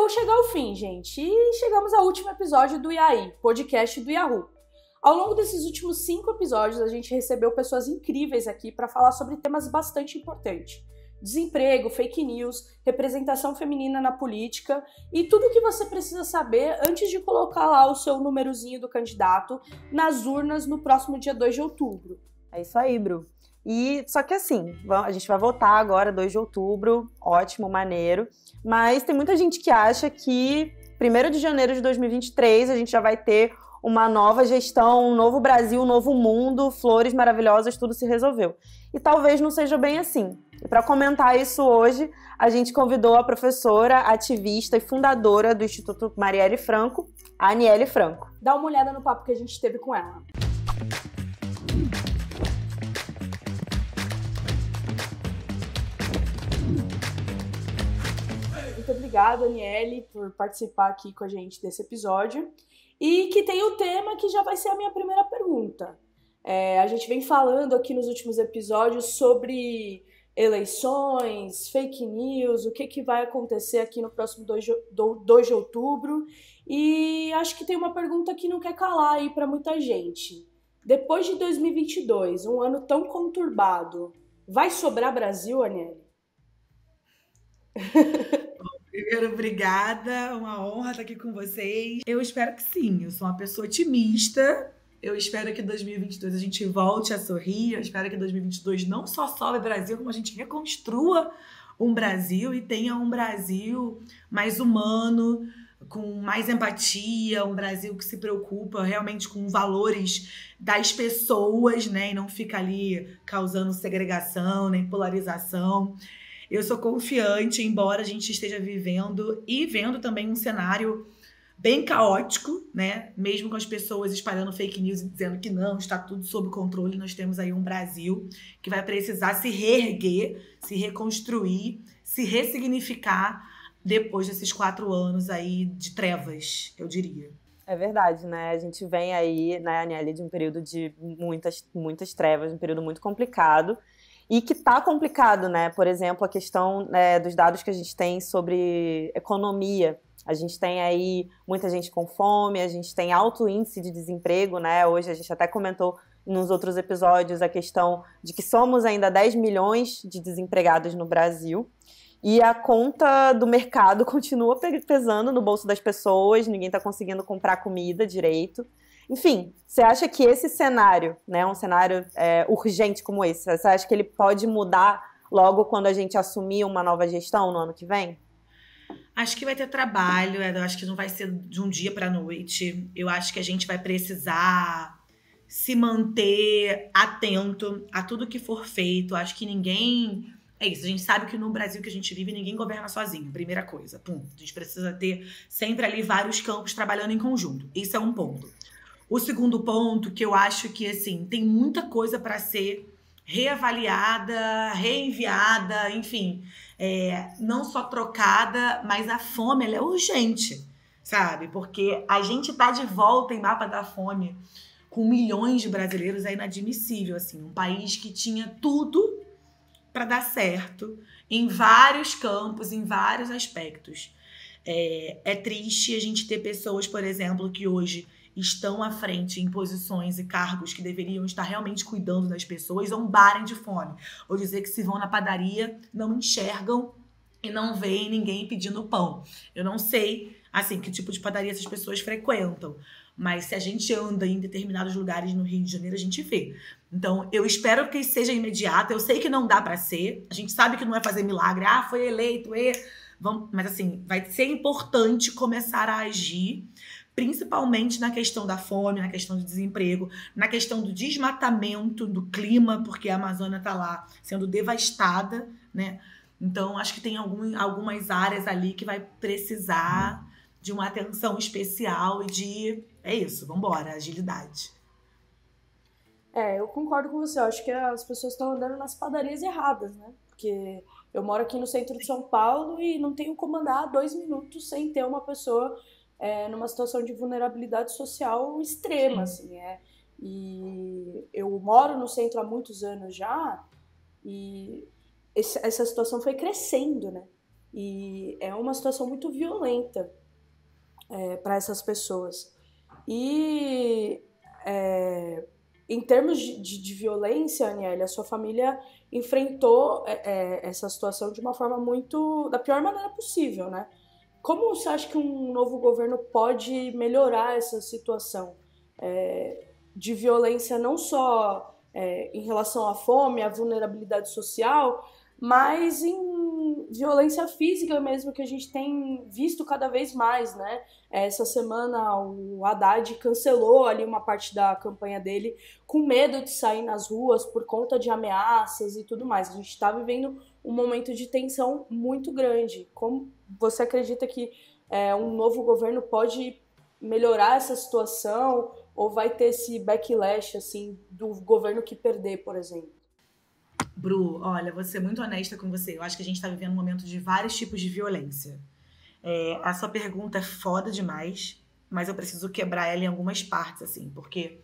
Yahoo chega ao fim, gente, e chegamos ao último episódio do IAI, podcast do Yahoo. Ao longo desses últimos 5 episódios, a gente recebeu pessoas incríveis aqui para falar sobre temas bastante importantes. Desemprego, fake news, representação feminina na política e tudo o que você precisa saber antes de colocar lá o seu númerozinho do candidato nas urnas no próximo dia 2 de outubro. É isso aí, Bru. E só que assim, a gente vai votar agora, 2 de outubro, ótimo, maneiro, mas tem muita gente que acha que 1º de janeiro de 2023 a gente já vai ter uma nova gestão, um novo Brasil, um novo mundo, flores maravilhosas, tudo se resolveu. E talvez não seja bem assim. E para comentar isso hoje, a gente convidou a professora, ativista e fundadora do Instituto Marielle Franco, a Aniele Franco. Dá uma olhada no papo que a gente teve com ela. Muito obrigada, Aniele, por participar aqui com a gente desse episódio. E que tem o tema que já vai ser a minha primeira pergunta. A gente vem falando aqui nos últimos episódios sobre eleições, fake news, o que vai acontecer aqui no próximo 2 de outubro. E acho que tem uma pergunta que não quer calar aí para muita gente. Depois de 2022, um ano tão conturbado, vai sobrar Brasil, Aniele? Primeiro, obrigada, uma honra estar aqui com vocês. Eu espero que sim, eu sou uma pessoa otimista. Eu espero que em 2022 a gente volte a sorrir. Eu espero que em 2022 não só sobe Brasil, como a gente reconstrua um Brasil e tenha um Brasil mais humano, com mais empatia, um Brasil que se preocupa realmente com valores das pessoas, né? E não fica ali causando segregação, nem polarização. Eu sou confiante, embora a gente esteja vivendo e vendo também um cenário bem caótico, né? Mesmo com as pessoas espalhando fake news e dizendo que não, está tudo sob controle, nós temos aí um Brasil que vai precisar se reerguer, se reconstruir, se ressignificar depois desses 4 anos aí de trevas, eu diria. É verdade, né? A gente vem aí, né, Aniele, de um período de muitas trevas, um período muito complicado. E que está complicado, né? Por exemplo, a questão dos dados que a gente tem sobre economia. A gente tem aí muita gente com fome, a gente tem alto índice de desemprego, né? Hoje a gente até comentou nos outros episódios a questão de que somos ainda 10 milhões de desempregados no Brasil. E a conta do mercado continua pesando no bolso das pessoas, ninguém está conseguindo comprar comida direito. Enfim, você acha que esse cenário, né, um cenário urgente como esse, você acha que ele pode mudar logo quando a gente assumir uma nova gestão no ano que vem? Acho que vai ter trabalho, eu acho que não vai ser de um dia para a noite. Eu acho que a gente vai precisar se manter atento a tudo que for feito. Acho que ninguém... É isso, a gente sabe que no Brasil que a gente vive, ninguém governa sozinho, primeira coisa, ponto. A gente precisa ter sempre ali vários campos trabalhando em conjunto. Isso é um ponto. O segundo ponto, que eu acho que, assim, tem muita coisa para ser reavaliada, reenviada, enfim, não só trocada, mas a fome, ela é urgente, sabe? Porque a gente tá de volta em mapa da fome com milhões de brasileiros, é inadmissível, assim, um país que tinha tudo para dar certo em vários campos, em vários aspectos. É triste a gente ter pessoas, por exemplo, que hoje estão à frente em posições e cargos que deveriam estar realmente cuidando das pessoas, zombarem de fome. Ou dizer que se vão na padaria, não enxergam e não veem ninguém pedindo pão. Eu não sei, assim, que tipo de padaria essas pessoas frequentam. Mas se a gente anda em determinados lugares no Rio de Janeiro, a gente vê. Então, eu espero que seja imediato. Eu sei que não dá para ser. A gente sabe que não vai fazer milagre. Ah, foi eleito, vamos... Mas, assim, vai ser importante começar a agir, principalmente na questão da fome, na questão do desemprego, na questão do desmatamento, do clima, porque a Amazônia está lá sendo devastada, né? Então, acho que tem algumas áreas ali que vai precisar de uma atenção especial e de... É isso, vambora, agilidade. Eu concordo com você. Eu acho que as pessoas estão andando nas padarias erradas, né? Porque eu moro aqui no centro de São Paulo e não tenho como andar 2 minutos sem ter uma pessoa numa situação de vulnerabilidade social extrema, assim, E eu moro no centro há muitos anos já e essa situação foi crescendo, né? E é uma situação muito violenta para essas pessoas. E em termos de violência, Aniele, a sua família enfrentou essa situação de uma forma da pior maneira possível, né? Como você acha que um novo governo pode melhorar essa situação de violência, não só em relação à fome, à vulnerabilidade social, mas em violência física mesmo, que a gente tem visto cada vez mais, né? Essa semana o Haddad cancelou ali uma parte da campanha dele com medo de sair nas ruas por conta de ameaças e tudo mais. A gente está vivendo um momento de tensão muito grande. Como você acredita que um novo governo pode melhorar essa situação, ou vai ter esse backlash assim, do governo que perder, por exemplo? Bru, olha, vou ser muito honesta com você. Eu acho que a gente está vivendo um momento de vários tipos de violência. A sua pergunta é foda demais, mas eu preciso quebrar ela em algumas partes, assim, porque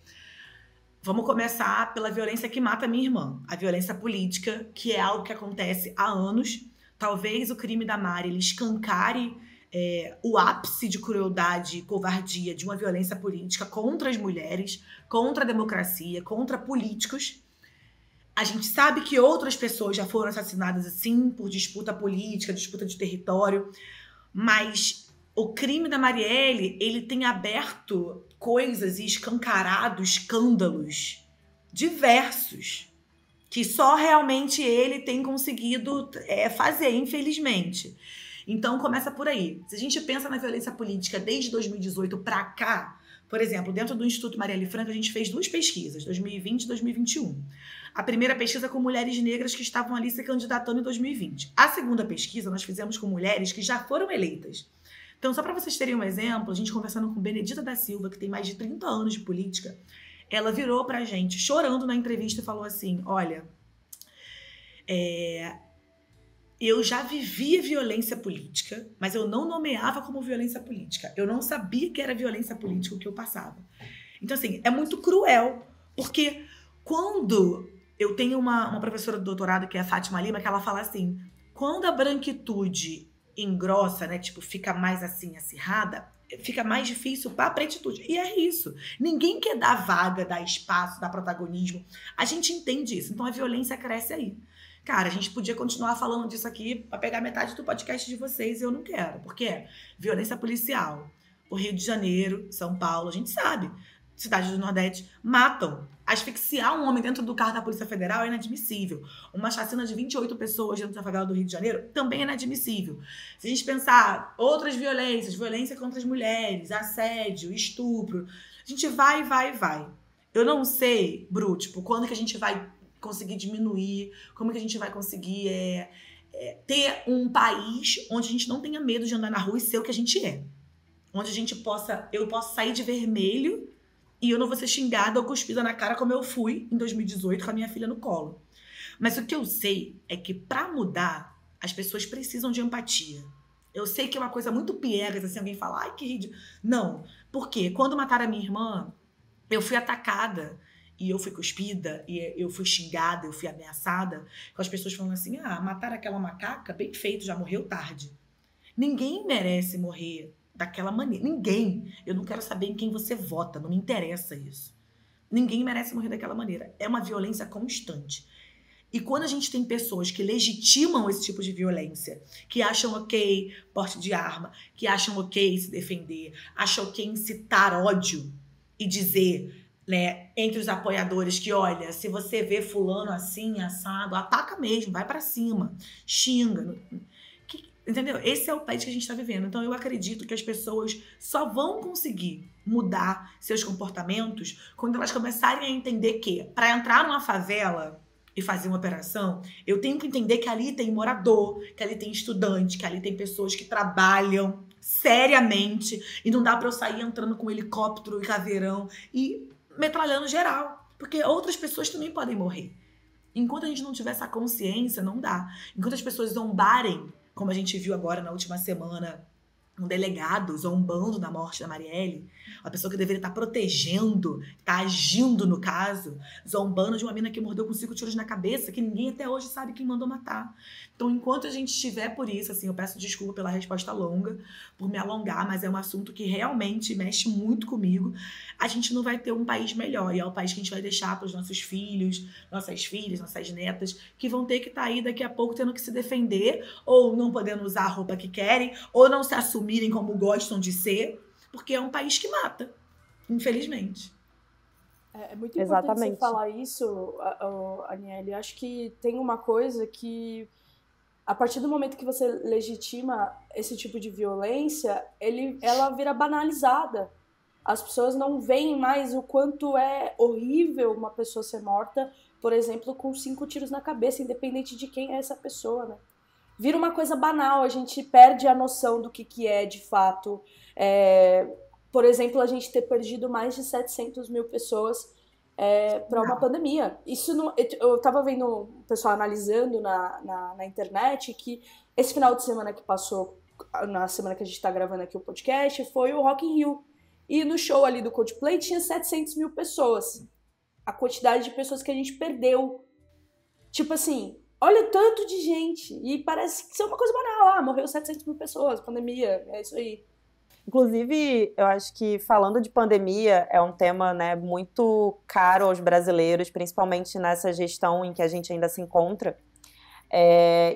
vamos começar pela violência que mata minha irmã, a violência política, que é algo que acontece há anos. Talvez o crime da Mari ele escancare o ápice de crueldade e covardia de uma violência política contra as mulheres, contra a democracia, contra políticos. A gente sabe que outras pessoas já foram assassinadas assim, por disputa política, disputa de território, mas o crime da Marielle, ele tem aberto coisas e escancarado escândalos diversos, que só realmente ele tem conseguido fazer, infelizmente. Então, começa por aí. Se a gente pensa na violência política desde 2018 para cá, por exemplo, dentro do Instituto Marielle Franco, a gente fez 2 pesquisas, 2020 e 2021. A primeira pesquisa com mulheres negras que estavam ali se candidatando em 2020. A segunda pesquisa nós fizemos com mulheres que já foram eleitas. Então, só para vocês terem um exemplo, a gente conversando com Benedita da Silva, que tem mais de 30 anos de política, ela virou pra gente, chorando na entrevista, e falou assim, olha, eu já vivia violência política, mas eu não nomeava como violência política. Eu não sabia que era violência política o que eu passava. Então, assim, é muito cruel, porque quando eu tenho uma professora do doutorado, que é a Fátima Lima, que ela fala assim, quando a branquitude engrossa, né, tipo, fica mais assim, acirrada, fica mais difícil para a pretitude. E é isso. Ninguém quer dar vaga, dar espaço, dar protagonismo. A gente entende isso. Então, a violência cresce aí. Cara, a gente podia continuar falando disso aqui para pegar metade do podcast de vocês e eu não quero. Porque é violência policial. O Rio de Janeiro, São Paulo, a gente sabe. Cidades do Nordeste matam. Asfixiar um homem dentro do carro da Polícia Federal é inadmissível. Uma chacina de 28 pessoas dentro da favela do Rio de Janeiro também é inadmissível. Se a gente pensar outras violências, violência contra as mulheres, assédio, estupro, a gente vai. Eu não sei, Bru, tipo, quando que a gente vai conseguir diminuir, como que a gente vai conseguir ter um país onde a gente não tenha medo de andar na rua e ser o que a gente é. Onde a gente eu posso sair de vermelho e eu não vou ser xingada ou cuspida na cara como eu fui em 2018 com a minha filha no colo. Mas o que eu sei é que pra mudar, as pessoas precisam de empatia. Eu sei que é uma coisa muito piegas, assim, alguém fala, ai, que ridículo. Não, porque quando mataram a minha irmã, eu fui atacada e eu fui cuspida, e eu fui xingada, eu fui ameaçada, com as pessoas falando assim, mataram aquela macaca, bem feito, já morreu tarde. Ninguém merece morrer daquela maneira. Ninguém. Eu não quero saber em quem você vota. Não me interessa isso. Ninguém merece morrer daquela maneira. É uma violência constante. E quando a gente tem pessoas que legitimam esse tipo de violência, que acham ok porte de arma, que acham ok se defender, acham ok incitar ódio e dizer, né, entre os apoiadores que, olha, se você vê fulano assim, assado, ataca mesmo, vai pra cima, xinga. Entendeu? Esse é o país que a gente está vivendo. Então, eu acredito que as pessoas só vão conseguir mudar seus comportamentos quando elas começarem a entender que, para entrar numa favela e fazer uma operação, eu tenho que entender que ali tem morador, que ali tem estudante, que ali tem pessoas que trabalham seriamente e não dá para eu sair entrando com helicóptero e caveirão e metralhando geral. Porque outras pessoas também podem morrer. Enquanto a gente não tiver essa consciência, não dá. Enquanto as pessoas zombarem, como a gente viu agora na última semana, um delegado zombando da morte da Marielle, uma pessoa que deveria estar protegendo, estar agindo no caso, zombando de uma mina que mordeu com 5 tiros na cabeça, que ninguém até hoje sabe quem mandou matar. Então, enquanto a gente estiver por isso, assim, eu peço desculpa pela resposta longa, por me alongar, mas é um assunto que realmente mexe muito comigo, a gente não vai ter um país melhor, e é o país que a gente vai deixar para os nossos filhos, nossas filhas, nossas netas, que vão ter que estar aí daqui a pouco tendo que se defender, ou não podendo usar a roupa que querem, ou não se assumirem como gostam de ser, porque é um país que mata, infelizmente. É muito importante você falar isso, Aniele. Acho que tem uma coisa que, a partir do momento que você legitima esse tipo de violência, ela vira banalizada. As pessoas não veem mais o quanto é horrível uma pessoa ser morta, por exemplo, com 5 tiros na cabeça, independente de quem é essa pessoa, né? Vira uma coisa banal, a gente perde a noção do que é, de fato. Por exemplo, a gente ter perdido mais de 700 mil pessoas para uma pandemia. Isso não, eu estava vendo o pessoal analisando na internet que esse final de semana que passou, na semana que a gente está gravando aqui o podcast, foi o Rock in Rio. E no show ali do Coldplay tinha 700 mil pessoas. A quantidade de pessoas que a gente perdeu. Tipo assim, olha o tanto de gente. E parece que isso é uma coisa banal. Morreu 700 mil pessoas, pandemia, é isso aí. Inclusive, eu acho que falando de pandemia é um tema, né, muito caro aos brasileiros, principalmente nessa gestão em que a gente ainda se encontra.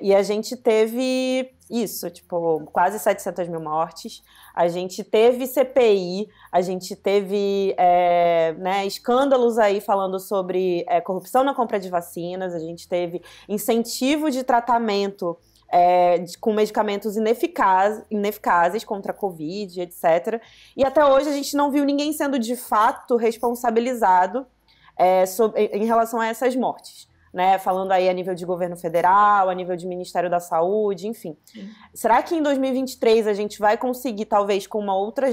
E a gente teve isso, tipo, quase 700 mil mortes, a gente teve CPI, a gente teve escândalos aí falando sobre corrupção na compra de vacinas, a gente teve incentivo de tratamento com medicamentos ineficazes contra a Covid, etc. E até hoje a gente não viu ninguém sendo de fato responsabilizado em relação a essas mortes. Né, falando aí a nível de governo federal, a nível de Ministério da Saúde, enfim. Será que em 2023 a gente vai conseguir, talvez, com outra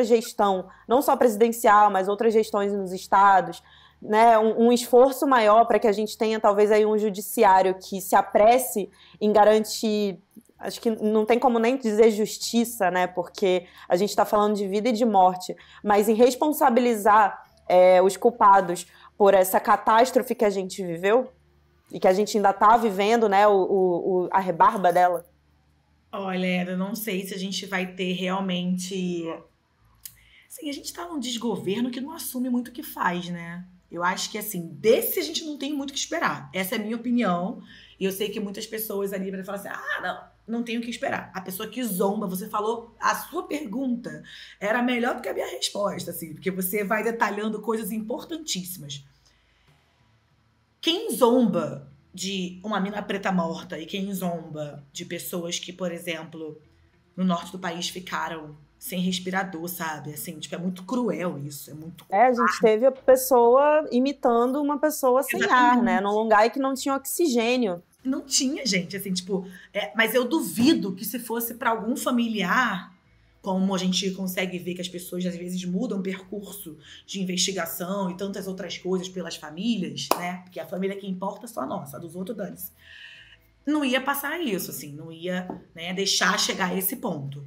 gestão, não só presidencial, mas outras gestões nos estados, né, um esforço maior para que a gente tenha, talvez, aí um judiciário que se apresse em garantir, acho que não tem como nem dizer justiça, né, porque a gente está falando de vida e de morte, mas em responsabilizar os culpados por essa catástrofe que a gente viveu e que a gente ainda está vivendo, né, a rebarba dela? Olha, eu não sei se a gente vai ter realmente... Assim, a gente está num desgoverno que não assume muito o que faz, né? Eu acho que, assim, desse a gente não tem muito o que esperar. Essa é a minha opinião. E eu sei que muitas pessoas ali vão falar assim, não tenho o que esperar. A pessoa que zomba, você falou, a sua pergunta era melhor do que a minha resposta, assim, porque você vai detalhando coisas importantíssimas. Quem zomba de uma mina preta morta e quem zomba de pessoas que, por exemplo, no norte do país ficaram sem respirador, sabe? Assim, tipo, é muito cruel isso, é muito... A gente teve a pessoa imitando uma pessoa sem ar, né? Num lugar que não tinha oxigênio. Não tinha, gente, assim, tipo... mas eu duvido que se fosse para algum familiar, como a gente consegue ver que as pessoas, às vezes, mudam o percurso de investigação e tantas outras coisas pelas famílias, né? Porque a família que importa é só a nossa, a dos outros dane-se. Não ia passar isso, assim, não ia, né, deixar chegar a esse ponto.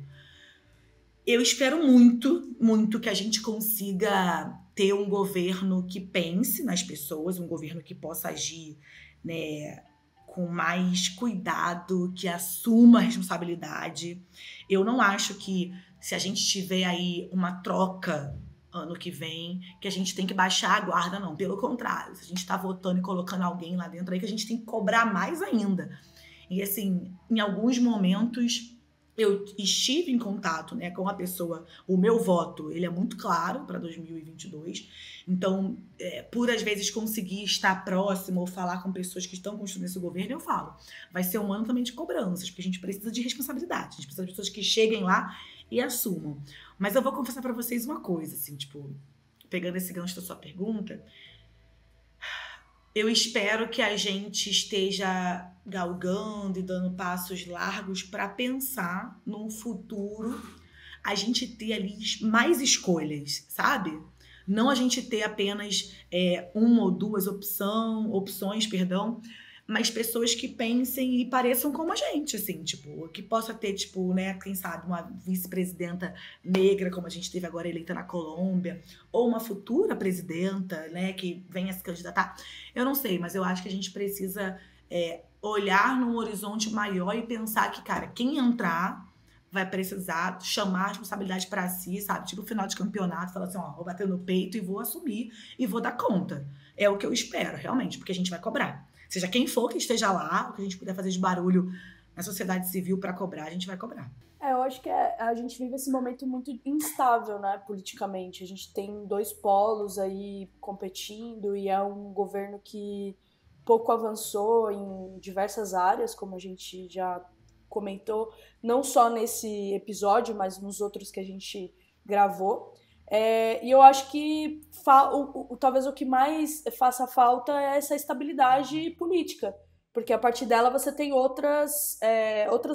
Eu espero muito, muito que a gente consiga ter um governo que pense nas pessoas, um governo que possa agir, né, com mais cuidado, que assuma a responsabilidade. Eu não acho que, se a gente tiver aí uma troca ano que vem, que a gente tem que baixar a guarda, não. Pelo contrário, se a gente está votando e colocando alguém lá dentro aí, que a gente tem que cobrar mais ainda. E, assim, em alguns momentos... Eu estive em contato, né, com a pessoa, o meu voto, ele é muito claro para 2022, então, por às vezes conseguir estar próximo ou falar com pessoas que estão construindo esse governo, eu falo, vai ser um ano também de cobranças, porque a gente precisa de responsabilidade, a gente precisa de pessoas que cheguem lá e assumam. Mas eu vou confessar para vocês uma coisa, assim, tipo, pegando esse gancho da sua pergunta, eu espero que a gente esteja galgando e dando passos largos para pensar num futuro, a gente ter ali mais escolhas, sabe? Não a gente ter apenas uma ou duas opções, mas pessoas que pensem e pareçam como a gente, assim, tipo, que possa ter, tipo, né, quem sabe, uma vice-presidenta negra, como a gente teve agora eleita na Colômbia, ou uma futura presidenta, né, que venha se candidatar. Eu não sei, mas eu acho que a gente precisa olhar num horizonte maior e pensar que, cara, quem entrar vai precisar chamar a responsabilidade pra si, sabe? Tipo, final de campeonato, falar assim, ó, vou bater no peito e vou assumir e vou dar conta. É o que eu espero, realmente, porque a gente vai cobrar. Seja quem for que esteja lá, o que a gente puder fazer de barulho na sociedade civil pra cobrar, a gente vai cobrar. Eu acho que a gente vive esse momento muito instável, né, politicamente. A gente tem 2 polos aí competindo e é um governo que pouco avançou em diversas áreas, como a gente já comentou, não só nesse episódio, mas nos outros que a gente gravou. E eu acho que talvez o que mais faça falta é essa estabilidade política, porque a partir dela você tem outras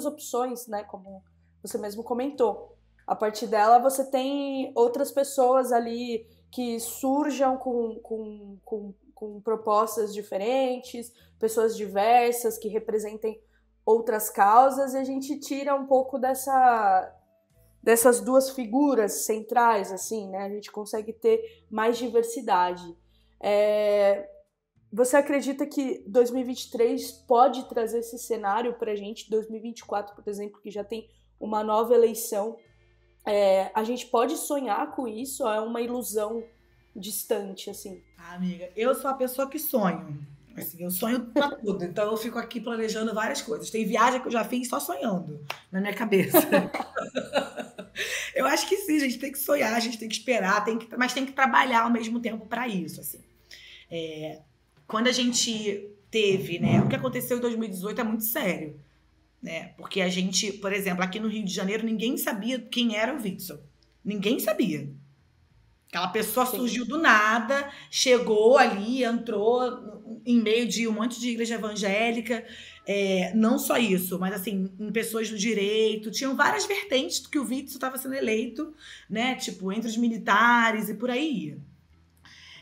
opções, né, como você mesmo comentou. A partir dela você tem outras pessoas ali que surjam com propostas diferentes, pessoas diversas que representem outras causas, e a gente tira um pouco dessas 2 figuras centrais, assim, né? A gente consegue ter mais diversidade. Você acredita que 2023 pode trazer esse cenário pra gente? 2024, por exemplo, que já tem uma nova eleição, a gente pode sonhar com isso? Ou é uma ilusão distante, assim? Amiga, eu sou a pessoa que sonho. Assim, eu sonho pra tudo. Então eu fico aqui planejando várias coisas. Tem viagem que eu já fiz só sonhando na minha cabeça. Eu acho que sim, a gente tem que sonhar, a gente tem que esperar, mas tem que trabalhar ao mesmo tempo para isso, assim. Quando a gente teve, né? O que aconteceu em 2018 é muito sério, né? Porque a gente, por exemplo, aqui no Rio de Janeiro, ninguém sabia quem era o Witzel. Ninguém sabia. Aquela pessoa surgiu do nada, chegou ali, entrou em meio de um monte de igreja evangélica. Não só isso, mas assim, em pessoas do direito. Tinham várias vertentes do que o Witzel estava sendo eleito, né? Tipo, entre os militares e por aí ia.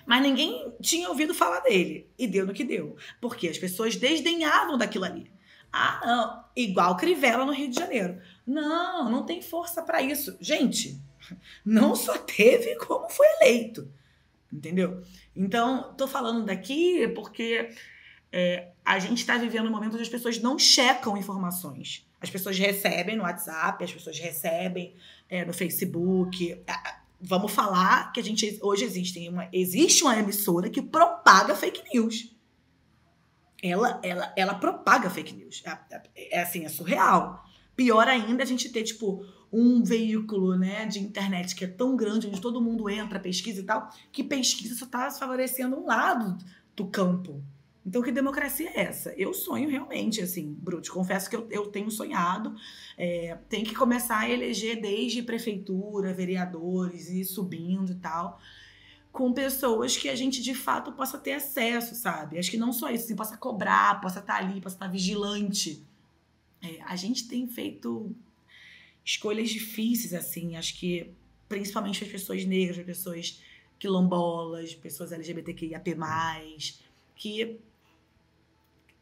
Mas ninguém tinha ouvido falar dele. E deu no que deu. Porque as pessoas desdenhavam daquilo ali. Ah, não. Igual Crivella no Rio de Janeiro. Não, não tem força para isso. Gente, não só teve como foi eleito. Entendeu? Então, tô falando daqui porque a gente está vivendo um momento onde as pessoas não checam informações. As pessoas recebem no WhatsApp, as pessoas recebem no Facebook. Vamos falar que hoje existe uma emissora que propaga fake news. Ela propaga fake news. Assim, é surreal. Pior ainda a gente ter, tipo, um veículo, né, de internet que é tão grande, onde todo mundo entra, pesquisa e tal, que pesquisa só está favorecendo um lado do campo. Então, que democracia é essa? Eu sonho realmente, assim, Bruto, confesso que eu tenho sonhado. Tem que começar a eleger desde prefeitura, vereadores, e ir subindo e tal, com pessoas que a gente, de fato, possa ter acesso, sabe? Acho que não só isso, assim, possa cobrar, possa estar ali, possa estar vigilante. A gente tem feito escolhas difíceis, assim, acho que principalmente as pessoas negras, as pessoas quilombolas, pessoas LGBTQIAP+, que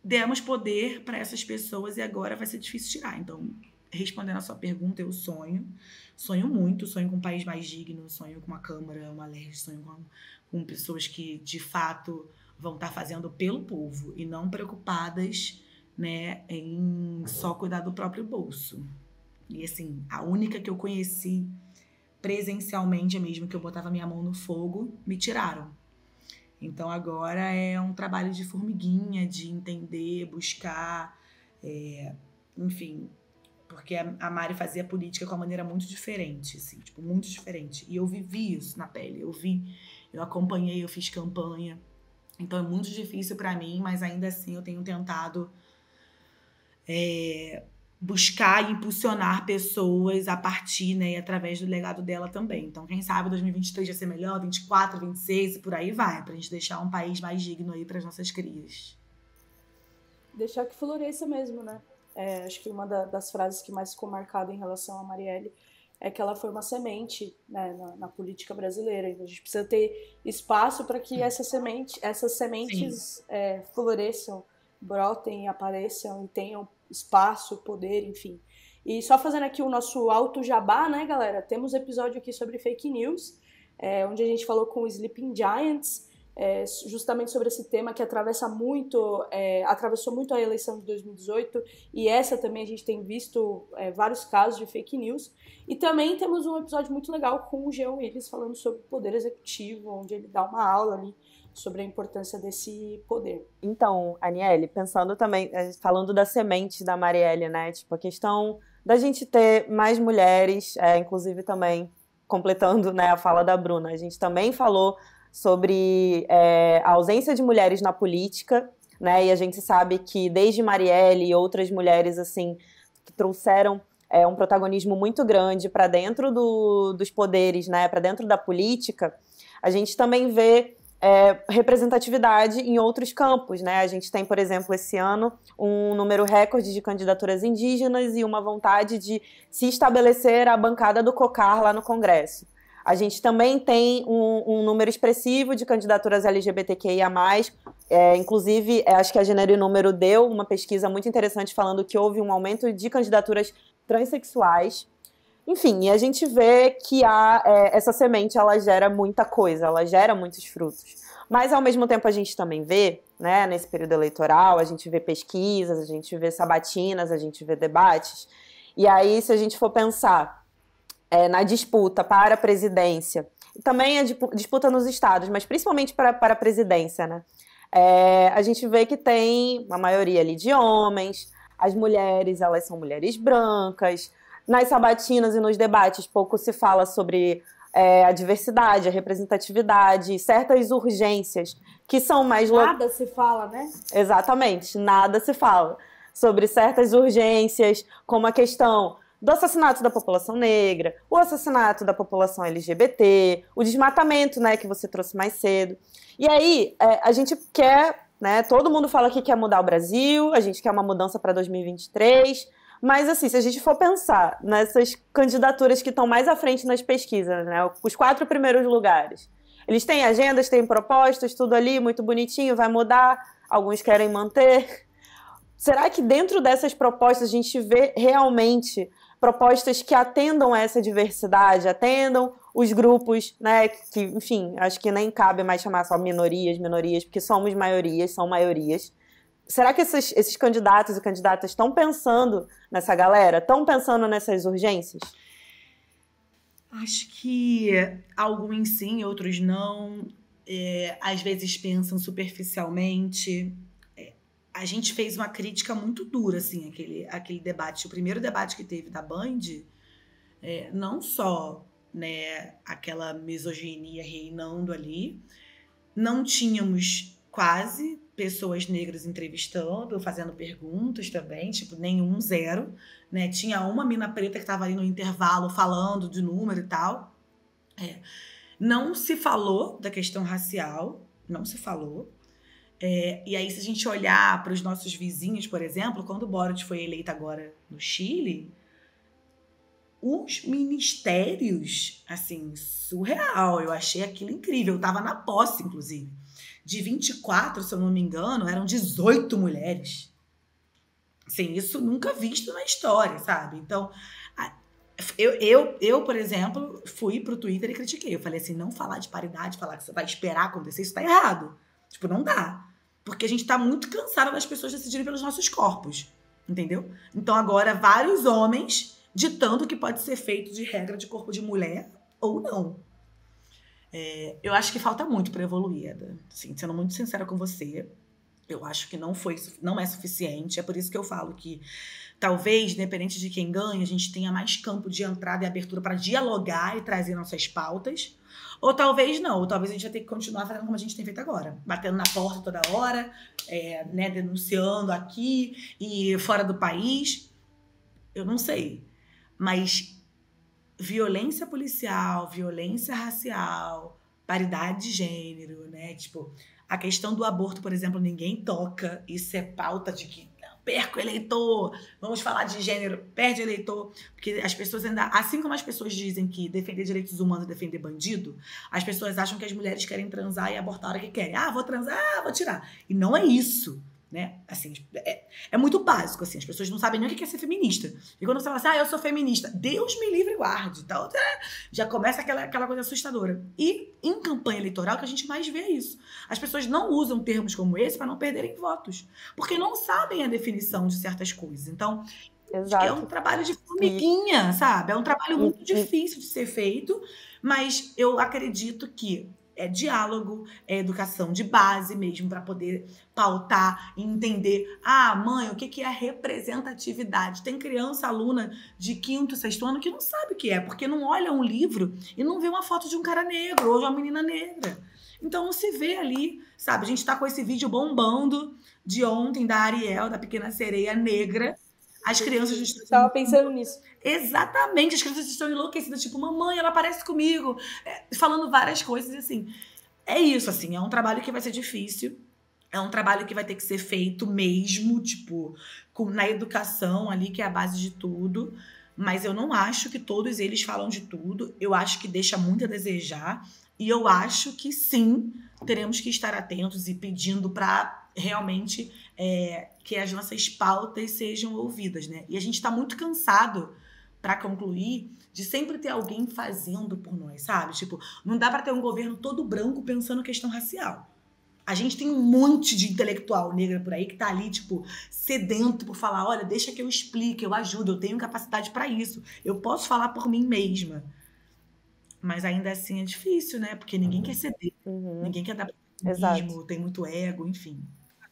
demos poder para essas pessoas e agora vai ser difícil tirar. Então, respondendo a sua pergunta, eu sonho muito, sonho com um país mais digno, sonho com uma Câmara, uma LERJ, sonho com pessoas que, de fato, vão estar fazendo pelo povo e não preocupadas, né, em só cuidar do próprio bolso. E, assim, a única que eu conheci presencialmente mesmo, que eu botava minha mão no fogo, me tiraram. Então, agora é um trabalho de formiguinha, de entender, buscar, enfim, porque a Mari fazia política de uma maneira muito diferente, assim, tipo, muito diferente. E eu vivi isso na pele, eu acompanhei, eu fiz campanha. Então, é muito difícil para mim, mas ainda assim eu tenho tentado buscar e impulsionar pessoas a partir, né, e através do legado dela também. Então, quem sabe 2023 vai ser melhor, 24, 26 e por aí vai, pra gente deixar um país mais digno aí pras nossas crias. Deixar que floresça mesmo, né? Acho que uma das frases que mais ficou marcada em relação a Marielle é que ela foi uma semente, né, na política brasileira. Então, a gente precisa ter espaço para que essas sementes floresçam brotem, apareçam e tenham espaço, poder, enfim. E só fazendo aqui o nosso alto jabá, né, galera? Temos episódio aqui sobre fake news, onde a gente falou com o Sleeping Giants, justamente sobre esse tema que atravessou muito a eleição de 2018, e essa também a gente tem visto vários casos de fake news. E também temos um episódio muito legal com o Jean Willis falando sobre o poder executivo, onde ele dá uma aula ali sobre a importância desse poder. Então, Aniele, pensando também, falando da semente da Marielle, né? Tipo, a questão da gente ter mais mulheres, inclusive também completando, né, a fala da Bruna, a gente também falou sobre a ausência de mulheres na política, né? E a gente sabe que desde Marielle e outras mulheres assim que trouxeram um protagonismo muito grande para dentro dos poderes, né? Para dentro da política, a gente também vê representatividade em outros campos, né? A gente tem, por exemplo, esse ano, um número recorde de candidaturas indígenas e uma vontade de se estabelecer a bancada do COCAR lá no Congresso. A gente também tem um número expressivo de candidaturas LGBTQIA+, inclusive, acho que a Gênero e Número deu uma pesquisa muito interessante falando que houve um aumento de candidaturas transexuais. Enfim, e a gente vê que essa semente, ela gera muita coisa, ela gera muitos frutos. Mas, ao mesmo tempo, a gente também vê, né, nesse período eleitoral, a gente vê pesquisas, a gente vê sabatinas, a gente vê debates. E aí, se a gente for pensar na disputa para a presidência, também a disputa nos estados, mas principalmente para a presidência, né? A gente vê que tem uma maioria ali de homens, as mulheres, elas são mulheres brancas. Nas sabatinas e nos debates, pouco se fala sobre a diversidade, a representatividade, certas urgências que são mais... Nada se fala, né? Exatamente, nada se fala sobre certas urgências, como a questão do assassinato da população negra, o assassinato da população LGBT, o desmatamento, né, que você trouxe mais cedo. E aí, a gente quer, né, todo mundo fala que quer mudar o Brasil, a gente quer uma mudança para 2023... Mas, assim, se a gente for pensar nessas candidaturas que estão mais à frente nas pesquisas, né? Os 4 primeiros lugares. Eles têm agendas, têm propostas, tudo ali, muito bonitinho, vai mudar. Alguns querem manter. Será que dentro dessas propostas a gente vê realmente propostas que atendam a essa diversidade, atendam os grupos, né? Que, enfim, acho que nem cabe mais chamar só minorias, porque somos maiorias, são maiorias. Será que esses candidatos e candidatas estão pensando nessa galera? Estão pensando nessas urgências? Acho que alguns sim, outros não. Às vezes pensam superficialmente. A gente fez uma crítica muito dura, assim, aquele debate. O primeiro debate que teve da Band, não só, né, aquela misoginia reinando ali, não tínhamos quase pessoas negras entrevistando, fazendo perguntas também, tipo, nenhum, zero, né? Tinha uma mina preta que estava ali no intervalo falando de número e tal. Não se falou da questão racial, não se falou. E aí, se a gente olhar para os nossos vizinhos, por exemplo, quando o Boric foi eleito agora no Chile, os ministérios, assim, surreal. Eu achei aquilo incrível. Eu estava na posse, inclusive. De 24, se eu não me engano, eram 18 mulheres. Assim, isso nunca visto na história, sabe? Então, eu, por exemplo, fui pro Twitter e critiquei. Eu falei assim, não falar de paridade, falar que você vai esperar acontecer, isso tá errado. Tipo, não dá. Porque a gente tá muito cansada das pessoas decidirem pelos nossos corpos, entendeu? Então, agora, vários homens ditando o que pode ser feito de regra de corpo de mulher ou não. Eu acho que falta muito para evoluir, Eda. Assim, sendo muito sincera com você, eu acho que não é suficiente. É por isso que eu falo que talvez, independente de quem ganha, a gente tenha mais campo de entrada e abertura para dialogar e trazer nossas pautas. Ou talvez não, ou talvez a gente vai ter que continuar fazendo como a gente tem feito agora. Batendo na porta toda hora, né, denunciando aqui e fora do país. Eu não sei. Mas violência policial, violência racial, paridade de gênero, né? Tipo, a questão do aborto, por exemplo, ninguém toca. Isso é pauta de que perca o eleitor, vamos falar de gênero, perde eleitor. Porque as pessoas ainda, assim como as pessoas dizem que defender direitos humanos é defender bandido, as pessoas acham que as mulheres querem transar e abortar a hora que querem. Ah, vou transar, vou tirar. E não é isso. né? Assim, é muito básico, assim. As pessoas não sabem nem o que é ser feminista. E quando você fala assim, eu sou feminista, Deus me livre e guarde. Então, já começa aquela coisa assustadora. E em campanha eleitoral que a gente mais vê isso. As pessoas não usam termos como esse para não perderem votos. Porque não sabem a definição de certas coisas. Então, acho que é um trabalho de formiguinha, sabe? É um trabalho muito difícil de ser feito, mas eu acredito que é diálogo, é educação de base mesmo, para poder pautar e entender. Mãe, o que é representatividade? Tem criança, aluna de 5º, 6º ano que não sabe o que é, porque não olha um livro e não vê uma foto de um cara negro ou de uma menina negra. Então não se vê ali, sabe? A gente tá com esse vídeo bombando de ontem da Ariel, da Pequena Sereia Negra. As crianças estão... Estava pensando nisso. Exatamente, as crianças estão enlouquecidas, tipo, mamãe, ela parece comigo, falando várias coisas, assim. É isso, assim, é um trabalho que vai ser difícil, é um trabalho que vai ter que ser feito mesmo, tipo, na educação ali, que é a base de tudo, mas eu não acho que todos eles falam de tudo, eu acho que deixa muito a desejar, e eu acho que sim, teremos que estar atentos e pedindo para realmente que as nossas pautas sejam ouvidas, né? E a gente está muito cansado, para concluir, de sempre ter alguém fazendo por nós, sabe? Tipo, não dá para ter um governo todo branco pensando questão racial. A gente tem um monte de intelectual negra por aí que tá ali, tipo, sedento por falar, olha, deixa que eu explique, eu ajudo, eu tenho capacidade para isso, eu posso falar por mim mesma. Mas ainda assim é difícil, né? Porque ninguém quer ceder, ninguém quer dar protagonismo, tem muito ego, enfim.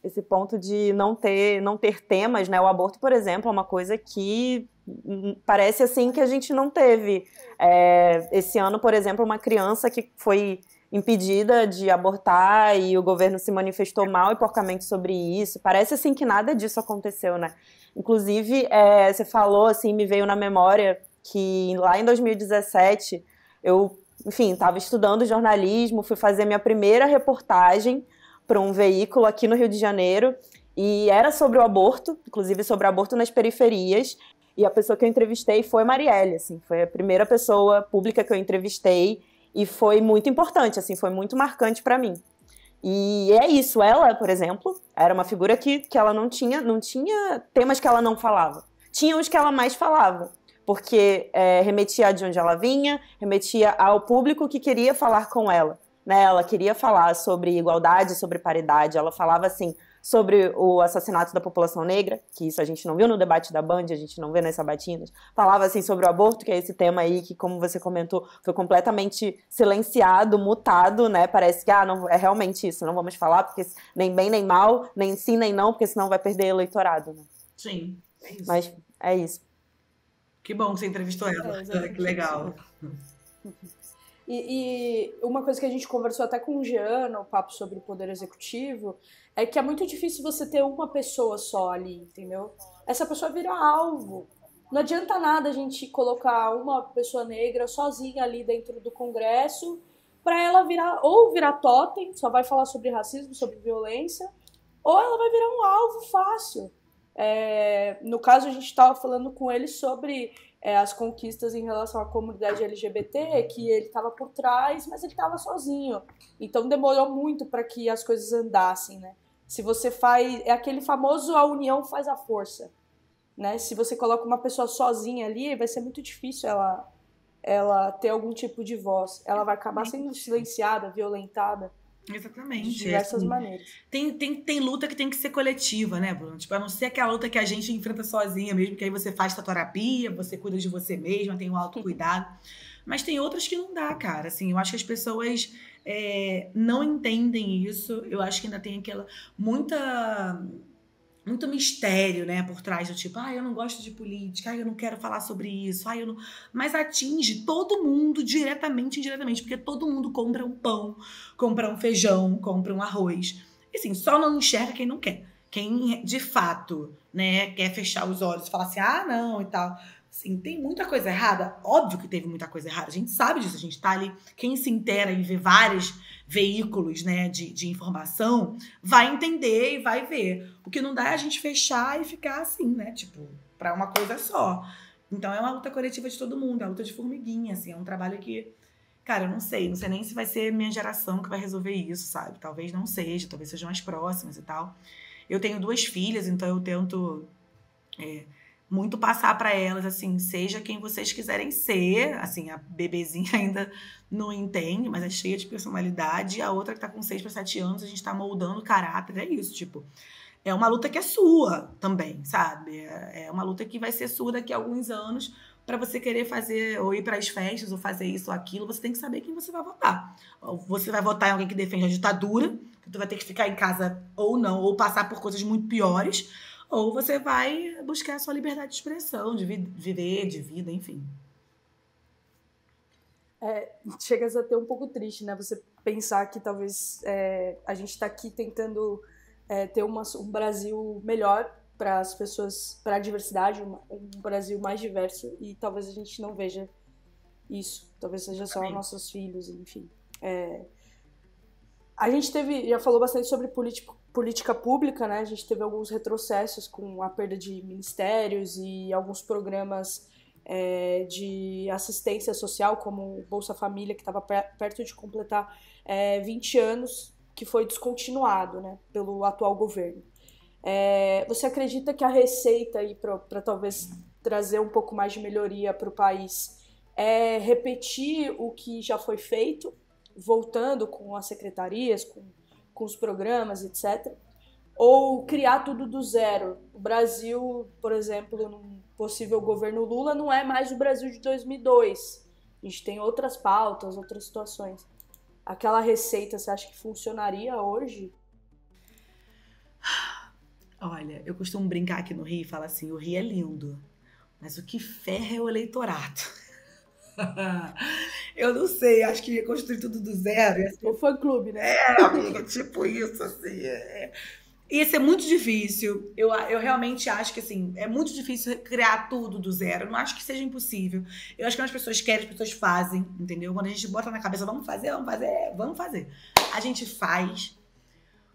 Esse ponto de não ter temas, né? O aborto, por exemplo, é uma coisa que parece assim que a gente não teve. Esse ano, por exemplo, uma criança que foi impedida de abortar e o governo se manifestou mal e porcamente sobre isso. Parece assim que nada disso aconteceu, né? Inclusive, você falou, assim, me veio na memória que lá em 2017 eu, enfim, estava estudando jornalismo, fui fazer minha primeira reportagem para um veículo aqui no Rio de Janeiro, e era sobre o aborto, inclusive sobre o aborto nas periferias, e a pessoa que eu entrevistei foi Marielle, assim, foi a primeira pessoa pública que eu entrevistei, e foi muito importante, assim, foi muito marcante para mim. E é isso, ela, por exemplo, era uma figura que ela não tinha temas que ela não falava, tinha os que ela mais falava, porque remetia de onde ela vinha, remetia ao público que queria falar com ela. Né, ela queria falar sobre igualdade, sobre paridade, ela falava assim sobre o assassinato da população negra, que isso a gente não viu no debate da Band, a gente não vê nas sabatinas, falava assim sobre o aborto, que é esse tema aí que, como você comentou, foi completamente silenciado, mutado, né, parece que não, é realmente isso, não vamos falar, porque nem bem nem mal, nem sim nem não, porque senão vai perder eleitorado, né? Sim, é isso. Mas é isso. Que bom que você entrevistou ela, que legal. E uma coisa que a gente conversou até com o Jean, no papo sobre o poder executivo, é que é muito difícil você ter uma pessoa só ali, entendeu? Essa pessoa vira alvo. Não adianta nada a gente colocar uma pessoa negra sozinha ali dentro do Congresso para ela virar totem, só vai falar sobre racismo, sobre violência, ou ela vai virar um alvo fácil. No caso, a gente estava falando com ele sobre as conquistas em relação à comunidade LGBT, que ele estava por trás, mas ele estava sozinho. Então demorou muito para que as coisas andassem, né? Se você faz... É aquele famoso a união faz a força, né? Se você coloca uma pessoa sozinha ali, vai ser muito difícil ela ter algum tipo de voz. Ela vai acabar sendo silenciada, violentada. Exatamente. De diversas maneiras. Tem luta que tem que ser coletiva, né, Bruno? Tipo, a não ser aquela luta que a gente enfrenta sozinha mesmo, que aí você faz terapia, você cuida de você mesma, tem um autocuidado. Mas tem outras que não dá, cara. Assim, eu acho que as pessoas não entendem isso. Eu acho que ainda tem aquela muito mistério, né, por trás do tipo, eu não gosto de política, eu não quero falar sobre isso, eu não... Mas atinge todo mundo diretamente e indiretamente, porque todo mundo compra um pão, compra um feijão, compra um arroz. E assim, só não enxerga quem não quer. Quem, de fato, né, quer fechar os olhos e falar assim, não, e tal. Assim, tem muita coisa errada. Óbvio que teve muita coisa errada. A gente sabe disso, a gente tá ali. Quem se intera e vê vários veículos, né, de informação, vai entender e vai ver. O que não dá é a gente fechar e ficar assim, né, tipo, pra uma coisa só. Então é uma luta coletiva de todo mundo, é uma luta de formiguinha, assim, é um trabalho que, cara, eu não sei nem se vai ser minha geração que vai resolver isso, sabe? Talvez não seja, talvez sejam as próximas e tal. Eu tenho 2 filhas, então eu tento muito passar para elas, assim, seja quem vocês quiserem ser. Assim, a bebezinha ainda não entende, mas é cheia de personalidade. E a outra que tá com 6 para 7 anos, a gente tá moldando o caráter, é isso, tipo. É uma luta que é sua também, sabe? É uma luta que vai ser sua daqui a alguns anos. Para você querer fazer, ou ir para as festas, ou fazer isso ou aquilo, você tem que saber quem você vai votar. Ou você vai votar em alguém que defende a ditadura, que tu vai ter que ficar em casa ou não, ou passar por coisas muito piores, ou você vai buscar a sua liberdade de expressão, de viver, de vida, enfim. Chega a ser um pouco triste, né? Você pensar que talvez a gente está aqui tentando ter um Brasil melhor para as pessoas, para a diversidade, um Brasil mais diverso, e talvez a gente não veja isso. Talvez seja só nossos filhos, enfim. A gente já falou bastante sobre política pública, né? A gente teve alguns retrocessos com a perda de ministérios e alguns programas de assistência social, como o Bolsa Família, que estava perto de completar 20 anos, que foi descontinuado, né, pelo atual governo. Você acredita que a receita para talvez trazer um pouco mais de melhoria para o país é repetir o que já foi feito, voltando com as secretarias, com os programas, etc., ou criar tudo do zero? O Brasil, por exemplo, num possível governo Lula, não é mais o Brasil de 2002. A gente tem outras pautas, outras situações. Aquela receita, você acha que funcionaria hoje? Olha, eu costumo brincar aqui no Rio e falar assim, o Rio é lindo, mas o que ferra é o eleitorado. Eu não sei, acho que ia construir tudo do zero. O fã-clube, né? Amiga, tipo isso, assim. Isso é muito difícil. Eu realmente acho que, assim, é muito difícil criar tudo do zero. Eu não acho que seja impossível. Eu acho que quando as pessoas querem, as pessoas fazem, entendeu? Quando a gente bota na cabeça, vamos fazer. A gente faz.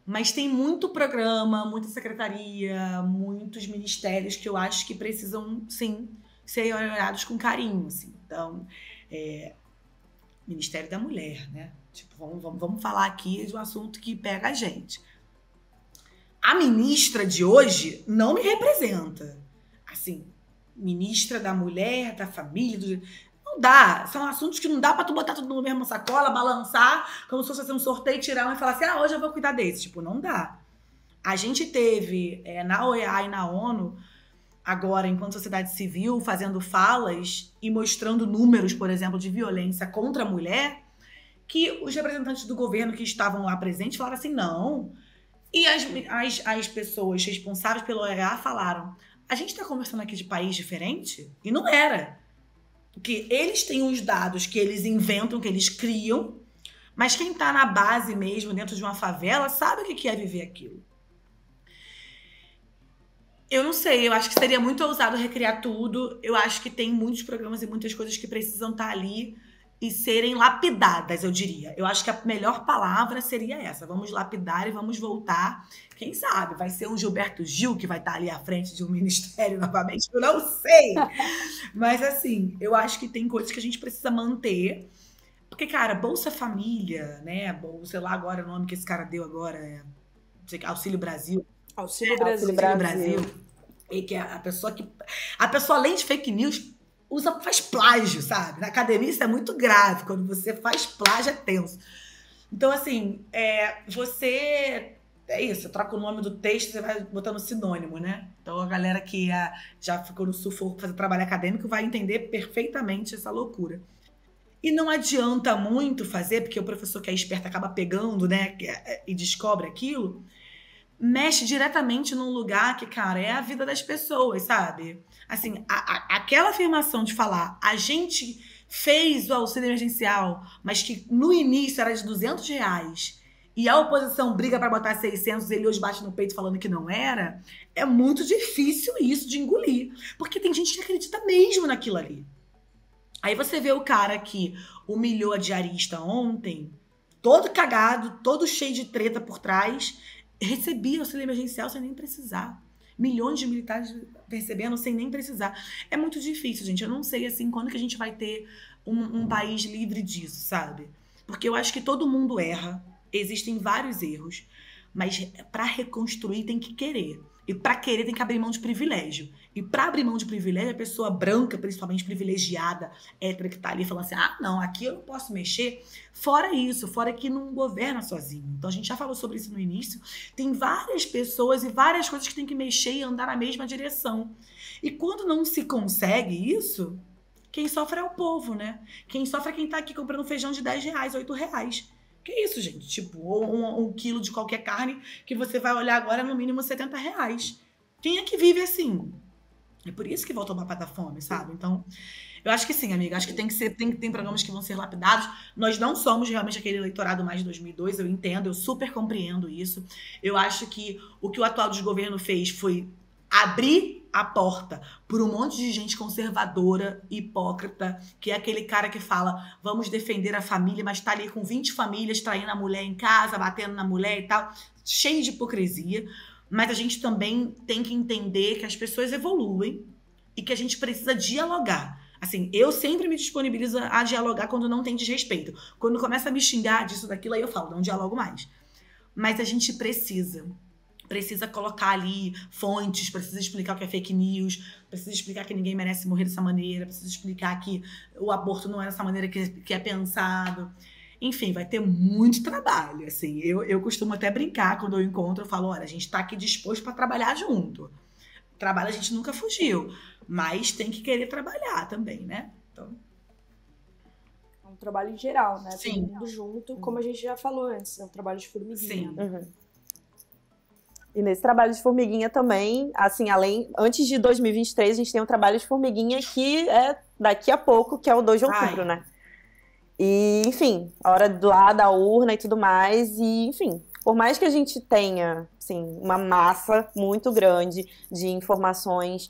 Mas tem muito programa, muita secretaria, muitos ministérios que eu acho que precisam, sim, ser olhados com carinho, assim. Então, Ministério da Mulher, né? Tipo, vamos falar aqui de um assunto que pega a gente. A ministra de hoje não me representa. Assim, ministra da Mulher, da Família, não dá. São assuntos que não dá pra tu botar tudo na mesma sacola, balançar, como se fosse fazer um sorteio, tirar um e falar assim, hoje eu vou cuidar desse. Tipo, não dá. A gente teve na OEA e na ONU, agora, enquanto sociedade civil, fazendo falas e mostrando números, por exemplo, de violência contra a mulher, que os representantes do governo que estavam lá presentes falaram assim, não. E as pessoas responsáveis pelo OEA falaram, a gente tá conversando aqui de país diferente? E não era. Porque eles têm os dados que eles inventam, que eles criam, mas quem tá na base mesmo, dentro de uma favela, sabe o que é viver aquilo. Eu não sei, eu acho que seria muito ousado recriar tudo. Eu acho que tem muitos programas e muitas coisas que precisam estar ali e serem lapidadas, eu diria. Eu acho que a melhor palavra seria essa. Vamos lapidar e vamos voltar. Quem sabe? Vai ser um Gilberto Gil que vai estar ali à frente de um ministério novamente? Eu não sei. Mas, assim, eu acho que tem coisas que a gente precisa manter. Porque, cara, Bolsa Família, né? Sei lá agora o nome que esse cara deu agora. Auxílio Brasil. Auxílio Brasil. E que a pessoa, além de fake news, faz plágio, sabe? Na academia isso é muito grave. Quando você faz plágio, é tenso. Então, assim, você... É isso, troca o nome do texto, você vai botando sinônimo, né? Então, a galera que já ficou no sufoco fazer trabalho acadêmico vai entender perfeitamente essa loucura. E não adianta muito fazer, porque o professor que é esperto acaba pegando, né? E descobre aquilo. Mexe diretamente num lugar que, cara, é a vida das pessoas, sabe? Assim, aquela afirmação de falar, a gente fez o auxílio emergencial, mas que no início era de R$200, e a oposição briga para botar 600, ele hoje bate no peito falando que não era, é muito difícil isso de engolir. Porque tem gente que acredita mesmo naquilo ali. Aí você vê o cara que humilhou a diarista ontem, todo cagado, todo cheio de treta por trás, recebia auxílio emergencial sem nem precisar. Milhões de militares recebendo sem nem precisar. É muito difícil, gente. Eu não sei, assim, quando que a gente vai ter um país livre disso, sabe? Porque eu acho que todo mundo erra. Existem vários erros. Mas para reconstruir tem que querer. E para querer tem que abrir mão de privilégio. E para abrir mão de privilégio, a pessoa branca, principalmente privilegiada, hétera, que tá ali falando assim, não, aqui eu não posso mexer. Fora isso, fora que não governa sozinho. Então a gente já falou sobre isso no início. Tem várias pessoas e várias coisas que tem que mexer e andar na mesma direção. E quando não se consegue isso, quem sofre é o povo, né? Quem sofre é quem tá aqui comprando feijão de R$10, R$8. Que isso, gente? Tipo, um quilo de qualquer carne que você vai olhar agora no mínimo R$70. Quem é que vive assim? É por isso que volta ao mapa da fome, sabe? Então, eu acho que sim, amiga. Acho que tem programas que vão ser lapidados. Nós não somos realmente aquele eleitorado mais de 2002, eu entendo, eu super compreendo isso. Eu acho que o atual desgoverno fez foi abrir a porta por um monte de gente conservadora, hipócrita, que é aquele cara que fala, vamos defender a família, mas tá ali com 20 famílias, traindo a mulher em casa, batendo na mulher e tal, cheio de hipocrisia. Mas a gente também tem que entender que as pessoas evoluem e que a gente precisa dialogar. Assim, eu sempre me disponibilizo a dialogar quando não tem desrespeito. Quando começa a me xingar disso, daquilo, aí eu falo, não dialogo mais. Mas a gente precisa colocar ali fontes, precisa explicar o que é fake news, precisa explicar que ninguém merece morrer dessa maneira, precisa explicar que o aborto não é dessa maneira que é pensado. Enfim, vai ter muito trabalho, assim. Eu costumo até brincar quando eu encontro, eu falo, olha, a gente tá aqui disposto para trabalhar junto. Trabalho a gente nunca fugiu, mas tem que querer trabalhar também, né? Então... É um trabalho em geral, né? Sim. Todo mundo junto, como a gente já falou antes, é um trabalho de formiguinha. Sim. E nesse trabalho de formiguinha também, assim, antes de 2023, a gente tem um trabalho de formiguinha que é daqui a pouco, que é o 2 de outubro, né? E, enfim, a hora lá da urna e tudo mais, e, enfim, por mais que a gente tenha, assim, uma massa muito grande de informações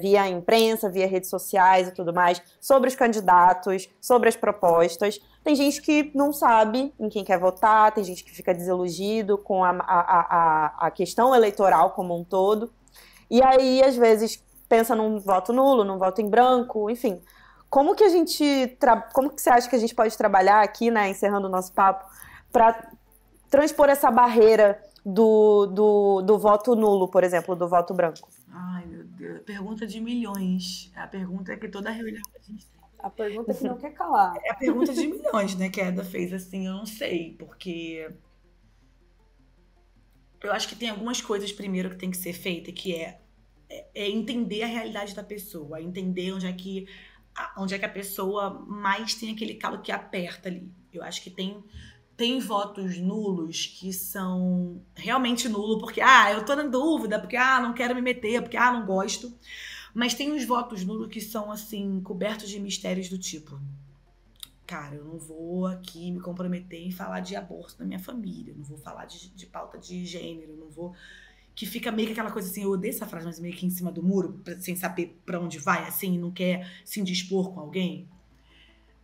via imprensa, via redes sociais e tudo mais, sobre os candidatos, sobre as propostas, tem gente que não sabe em quem quer votar, tem gente que fica desiludido com a questão eleitoral como um todo, e aí, às vezes, pensa num voto nulo, num voto em branco, enfim... Como que você acha que a gente pode trabalhar aqui, né, encerrando o nosso papo, para transpor essa barreira do voto nulo, por exemplo, do voto branco? Ai, meu Deus, pergunta de milhões. A pergunta que toda reunião a gente tem. A pergunta que não quer calar. É a pergunta de milhões, né, que a Eda fez, assim, eu não sei, porque eu acho que tem algumas coisas primeiro que tem que ser feita, que é entender a realidade da pessoa, entender onde é que a pessoa mais tem aquele calo que aperta ali. Eu acho que tem votos nulos que são realmente nulo, porque, eu tô na dúvida, porque, não quero me meter, porque, não gosto. Mas tem uns votos nulos que são, assim, cobertos de mistérios do tipo, cara, eu não vou aqui me comprometer em falar de aborto na minha família, eu não vou falar de pauta de gênero, eu não vou... Que fica meio que aquela coisa assim, eu odeio essa frase, mas meio que em cima do muro, sem saber pra onde vai, assim, não quer se indispor com alguém.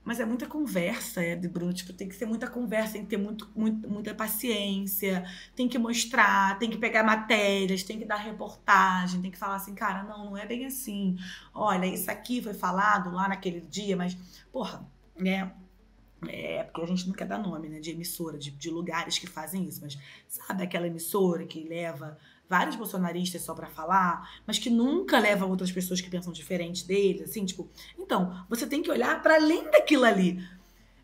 Mas é muita conversa, Bruno, tipo, tem que ser muita conversa, tem que ter muita paciência, tem que mostrar, tem que pegar matérias, tem que dar reportagem, tem que falar assim, cara, não é bem assim. Olha, isso aqui foi falado lá naquele dia, mas, porra, né? Porque a gente não quer dar nome, né, de emissora, de lugares que fazem isso, mas sabe aquela emissora que leva vários bolsonaristas só pra falar, mas que nunca leva outras pessoas que pensam diferente deles, assim, tipo... Então, você tem que olhar pra além daquilo ali.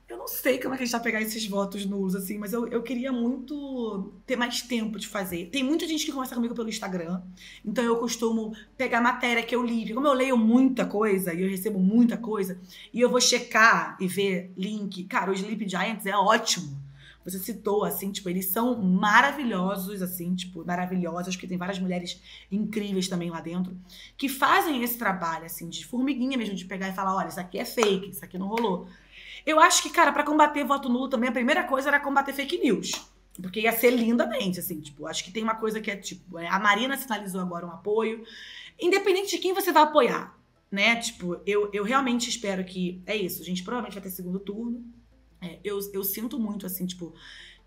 Eu não sei como é que a gente vai pegar esses votos nulos, assim, mas eu queria muito ter mais tempo de fazer. Tem muita gente que conversa comigo pelo Instagram, então eu costumo pegar matéria que eu li. Como eu leio muita coisa e eu recebo muita coisa, e eu vou checar e ver link. Cara, o Sleep Giants é ótimo. Você citou, assim, tipo, eles são maravilhosos, assim, tipo, maravilhosas, porque tem várias mulheres incríveis também lá dentro, que fazem esse trabalho, assim, de formiguinha mesmo, de pegar e falar, olha, isso aqui é fake, isso aqui não rolou. Eu acho que, cara, pra combater voto nulo também, a primeira coisa era combater fake news. Porque ia ser lindamente, assim, tipo, acho que tem uma coisa que é, tipo, a Marina sinalizou agora um apoio, independente de quem você vai apoiar, né? Tipo, eu realmente espero que, é isso, a gente provavelmente vai ter segundo turno. Eu sinto muito, assim, tipo,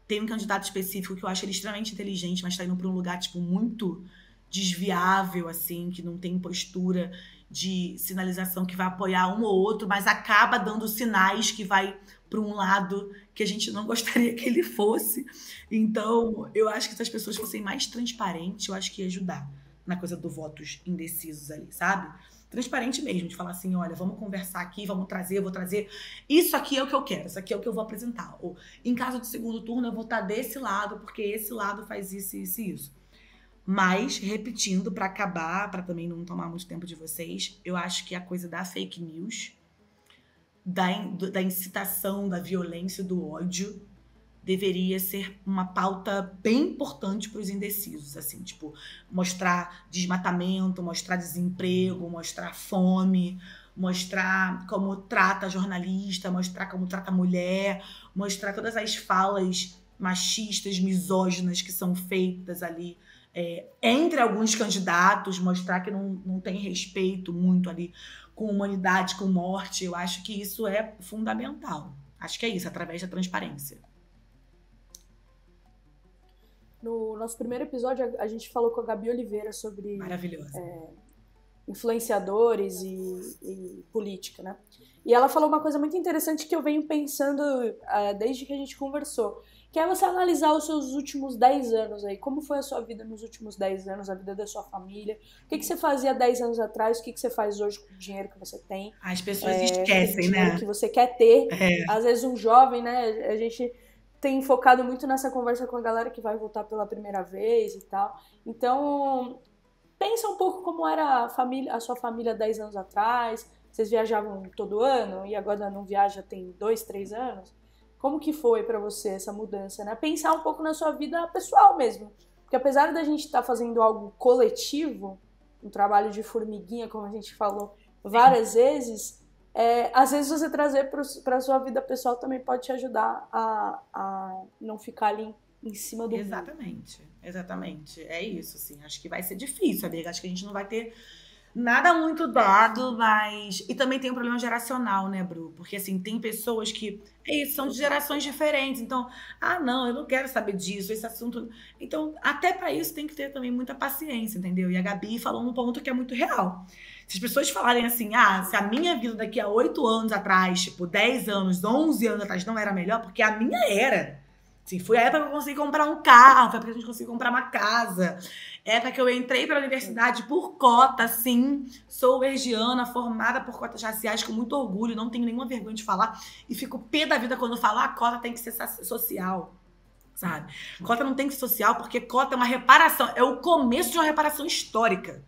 tem um candidato específico que eu acho ele extremamente inteligente, mas tá indo pra um lugar, tipo, muito desviável, assim, que não tem postura. de sinalização que vai apoiar um ou outro, mas acaba dando sinais que vai para um lado que a gente não gostaria que ele fosse. Então, eu acho que se as pessoas fossem mais transparentes, eu acho que ia ajudar na coisa do votos indecisos ali, sabe? Transparente mesmo, de falar assim, olha, vamos conversar aqui, vamos trazer, eu vou trazer, isso aqui é o que eu quero, isso aqui é o que eu vou apresentar. Ou, em caso de segundo turno, eu vou estar desse lado, porque esse lado faz isso, isso e isso. Mas, repetindo, para acabar, para também não tomar muito tempo de vocês, eu acho que a coisa da fake news, da incitação, da violência, do ódio, deveria ser uma pauta bem importante para os indecisos, assim, tipo, mostrar desmatamento, mostrar desemprego, mostrar fome, mostrar como trata jornalista, mostrar como trata mulher, mostrar todas as falas machistas, misóginas que são feitas ali entre alguns candidatos, mostrar que não tem respeito muito ali com humanidade, com morte. Eu acho que isso é fundamental. Acho que é isso, através da transparência. No nosso primeiro episódio, a gente falou com a Gabi Oliveira sobre influenciadores e política, né? E ela falou uma coisa muito interessante que eu venho pensando desde que a gente conversou, que é você analisar os seus últimos 10 anos aí. Como foi a sua vida nos últimos 10 anos, a vida da sua família? O que você fazia 10 anos atrás? O que você faz hoje com o dinheiro que você tem? As pessoas esquecem, né? O que você quer ter. Às vezes um jovem, né? A gente tem focado muito nessa conversa com a galera que vai voltar pela primeira vez e tal. Então, pensa um pouco como era a sua família 10 anos atrás. Vocês viajavam todo ano e agora não viaja tem 2, 3 anos. Como que foi pra você essa mudança, né? Pensar um pouco na sua vida pessoal mesmo. Porque apesar da gente estar fazendo algo coletivo, um trabalho de formiguinha, como a gente falou várias vezes, às vezes você trazer pra sua vida pessoal também pode te ajudar a não ficar ali em cima do Exatamente, exatamente. É isso, assim. Acho que vai ser difícil, amiga. Acho que a gente não vai ter nada muito dado, mas... E também tem um problema geracional, né, Bru? Porque, assim, tem pessoas que... são de gerações diferentes. Então, não, eu não quero saber disso, esse assunto... Então, até pra isso tem que ter também muita paciência, entendeu? E a Gabi falou um ponto que é muito real. Se as pessoas falarem assim, se a minha vida daqui a 8 anos atrás, tipo, 10 anos, 11 anos atrás não era melhor, porque a minha era... Assim, foi a época que eu consegui comprar um carro, foi a época que a gente conseguiu comprar uma casa. Época que eu entrei para a universidade por cota, sim. Sou hergiana, formada por cotas raciais, com muito orgulho, não tenho nenhuma vergonha de falar. E fico pé da vida quando eu falo, a cota tem que ser social, sabe? Cota não tem que ser social, porque cota é uma reparação, é o começo de uma reparação histórica.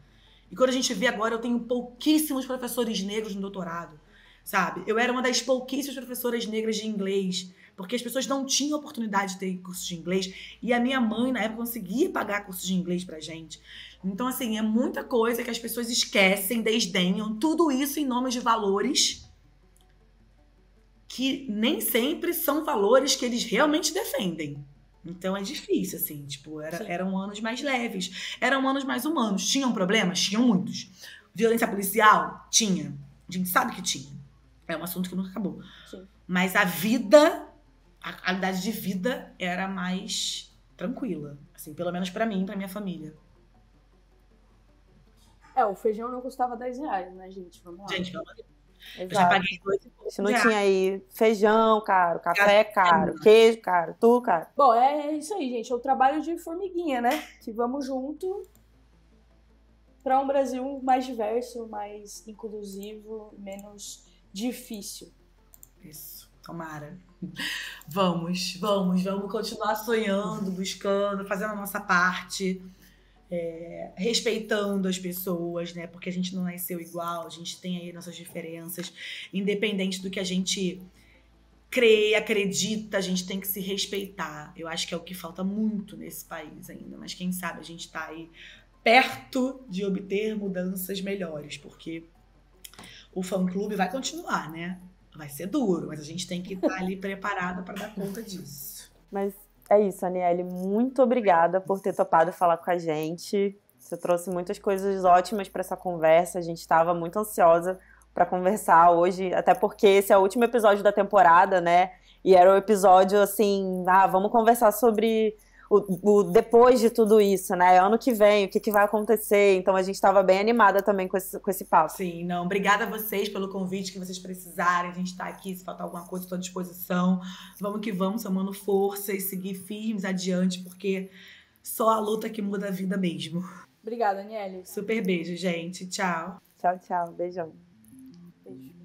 E quando a gente vê agora, eu tenho pouquíssimos professores negros no doutorado, sabe? Eu era uma das pouquíssimas professoras negras de inglês, porque as pessoas não tinham oportunidade de ter curso de inglês. E a minha mãe, na época, conseguia pagar curso de inglês pra gente. Então, assim, é muita coisa que as pessoas esquecem, desdenham. Tudo isso em nome de valores que nem sempre são valores que eles realmente defendem. Então, é difícil, assim. Tipo, eram anos mais leves. Eram anos mais humanos. Tinham problemas? Tinham muitos. Violência policial? Tinha. A gente sabe que tinha. É um assunto que nunca acabou. Sim. Mas a vida... A qualidade de vida era mais tranquila, assim, pelo menos pra mim e pra minha família. O feijão não custava R$10, né, gente? Vamos lá. Gente, pelo amor de Deus. Eu já paguei 2 e pouco. Se não tinha aí feijão caro, café caro, queijo caro, tudo caro. Bom, é isso aí, gente. É o trabalho de formiguinha, né? Que vamos junto pra um Brasil mais diverso, mais inclusivo, menos difícil. Isso, tomara. Vamos continuar sonhando, buscando, fazendo a nossa parte, respeitando as pessoas, né? Porque a gente não nasceu igual, a gente tem aí nossas diferenças, independente do que a gente crê, acredita, a gente tem que se respeitar. Eu acho que é o que falta muito nesse país ainda, mas quem sabe a gente tá aí perto de obter mudanças melhores, porque o fã-clube vai continuar, né? Vai ser duro, mas a gente tem que estar ali preparada para dar conta disso. Mas é isso, Aniele. Muito obrigada por ter topado falar com a gente. Você trouxe muitas coisas ótimas para essa conversa. A gente estava muito ansiosa para conversar hoje, até porque esse é o último episódio da temporada, né? E era o episódio assim, vamos conversar sobre o depois de tudo isso, né? Ano que vem, o que vai acontecer. Então a gente estava bem animada também com esse papo. Sim, não. Obrigada a vocês pelo convite que vocês precisarem. A gente tá aqui, se faltar alguma coisa, estou à disposição. Vamos que vamos, somando força e seguir firmes adiante, porque só a luta que muda a vida mesmo. Obrigada, Aniele. Super beijo, gente. Tchau. Tchau, tchau. Beijão. Beijo.